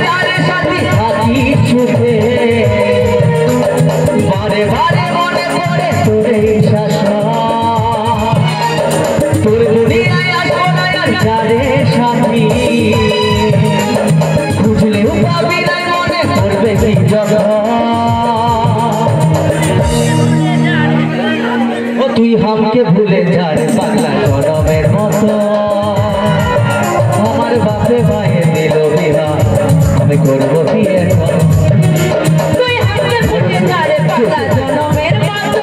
যারে সাথী থাকি সুখে বারে বারে মনে পড়ে তোর এই শাসন তোর দুনিয়ায় আসবো না আর যারে সাথী খুঁজলেও পাবি না মনে পড়বে কি জগৎ ও তুই আমাকে ভুলে যারে পাগলা জনমের মতো আমার বাপে ভাইয়ে দিল বিবাহ আমি করবো কি এখন তুই আমাকে ভুলে যারে পাগলা জনমের মতো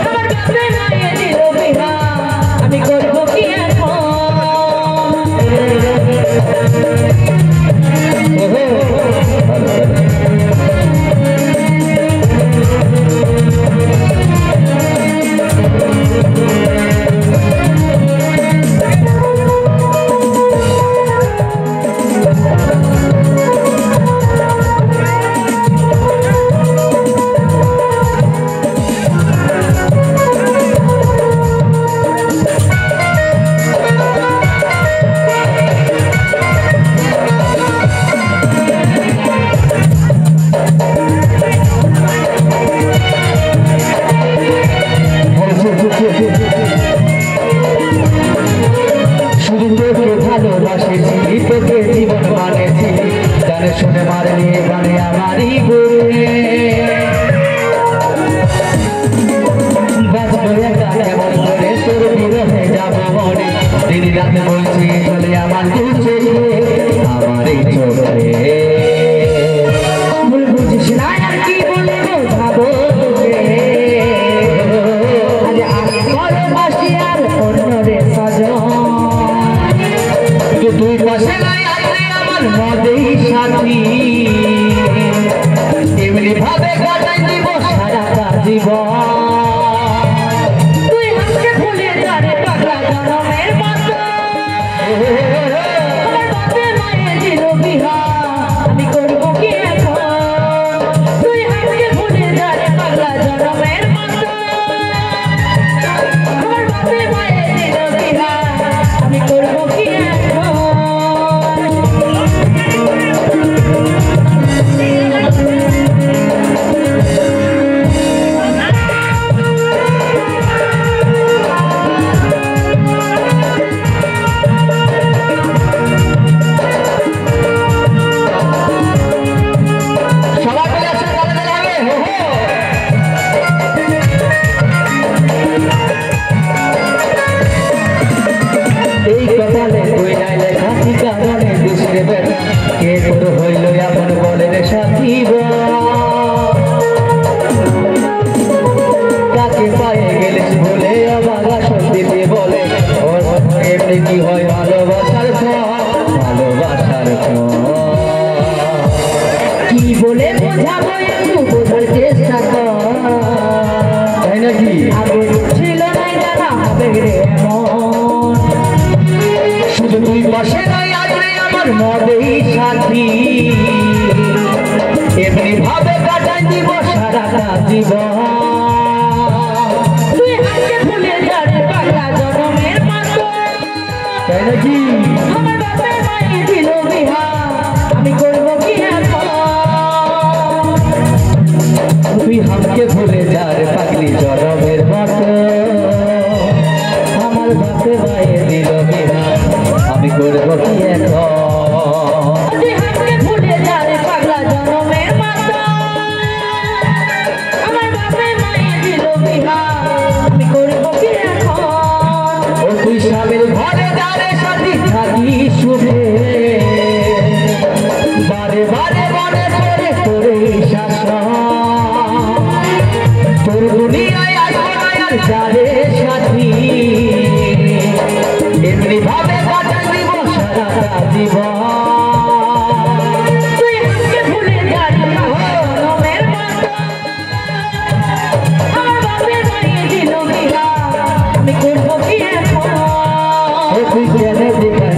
আমার বাপে ভাইয়ে দিল বিবাহ আমি করবো কি এখন ভালোবাসেছি তোকে জীবন মানেছি গানে শুনে মারলি গানে আমারই বুকে বাঁচবো একা কেমন করে তোর বিরহে যাবো মনে দিন রাতে বলছি চলে আমার দু চোখে আমার এই চোখে ভুল বুঝিস না আর কি বলে বোঝাবো তোকে আজ আমি ভালোবাসি আর অন্যরে সাজন তুই পাশে নাই আসলে আমার মদেই সাথী এমনি ভাবে কাটাই দিব সারাটা জীবন তুই আমাকে ভুলে যারে পাগলা জনমের মতো আমার বাপে মায়ে দিল বিবাহ আমি করবো কি এখন তুই আমাকে ভুলে যারে পাগলা জনমের মতো আমার বাপে মায়ে দিল বিবাহ আমি করবো কি এখন কি হয় ভালোবাসার ভালোবাসার কি বলে বোঝাবো একটু বোঝার চেষ্টা কর তাই নাকি আগে ছিল নাই জানা হবে রে এমন শুধু তুই পাশে নাই আসলে আমার মদেই সাথী এমনি ভাবে কাটাই দিব সারাটা জীবন তুই আমাকে ভুলে যারে পাগলা জনমের মতো তাই নাকি আমার বাপে মায়ে দিল বিবাহ আমি করবো কি এখন তুই আমাকে ভুলে যারে পাগলি জনমের মতো আমার বাপে ভাইয়ে দিল বিবাহ আমি করবো কি এখন তুই আমাকে ভুলে যারে পাগলা জনমের মতো আমার বাপে মায়ে দিল বিবাহ আমি করবো কি এখন ও তুই স্বামীর ঘরে যারে সাথী থাকি শুভে বারে বারে মনে পড়ে তোর এই শাসন তোর দুনিয়ায় আসবো না আর যারে সাথী এমনি ভাবে কাটাই দিব সারাটা জীবন তুই আমাকে ভুলে যারে পাগলা জনমের মতো আমার বাপে মায়ে দিল বিবাহ আমি করবো কি এখন তুই কেন